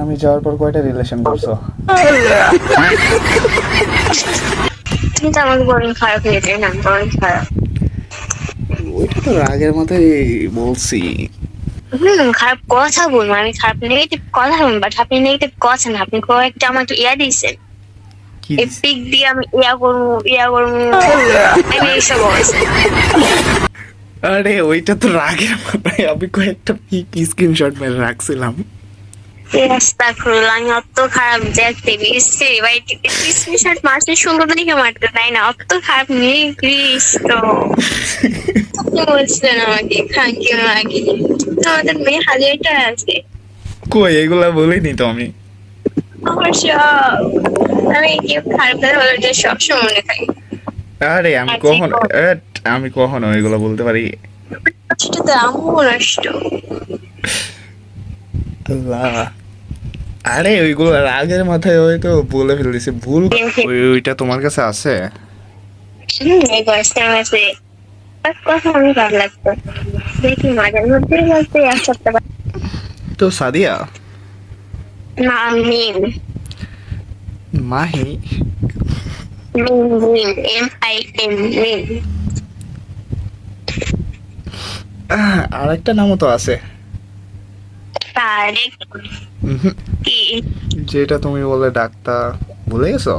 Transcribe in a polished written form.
আমি যাওয়ার পর কয়টা রিলেশন করছো? তুমি তো আমাকে বলেন খারাপ হয়ে যায় না, বলেন খারাপ। ওইটা তো রাগের মতোই বলছি। খারাপ কথা বলবো আমি, খারাপ নেগেটিভ কথা বলবো, বাট আপনি নেগেটিভ কথা না, আপনি কয়েকটা আমাকে ইয়া দিয়েছেন। কি এই পিক দিয়ে আমি ইয়া করবো আমি এইসব বলছি। আরে ওইটা তো রাগের মাথায় আমি কয়েকটা পিক স্ক্রিনশট মেরে রাখছিলাম। রাস্তা খুলল, আমি অত খারাপ দেখতে বিশ্রী ভাই, স্ক্রিনশট মারতে সুন্দর দেখে মারতে, তাই না? অত খারাপ নেই কৃষ্ণ। আপনি বলছিলেন আমাকে খানকি আগে, আমাদের মেয়ে হাজারটা আছে। কই এগুলা বলিনি তো আমি। আমার সব, আমি কেউ খারাপ কথা বলে যে সবসময় মনে থাকি। আরে আমি আর যে কখনো আমি কখনো এগুলা বলতে পারি? কষ্ট তো আমিও নষ্ট। আল্লাহ। আরে ওইগুলো রাগের মাথায় হয়তো বলে ফেলেছি ভুল। ওইটা তোমার কাছে আছে? এই বয়সটা আমার কাছে কথা আমি ভালো লাগতো, দেখি মাঝের মধ্যে বলতে এক সপ্তাহ তো সাদিয়া। না মিম, মাহি। মিম MIM মিম। আর একটা নামও তো আছে। তারেক উহুম, কি যেটা তুমি বলে ডাক্তার, ভুলে গেছো?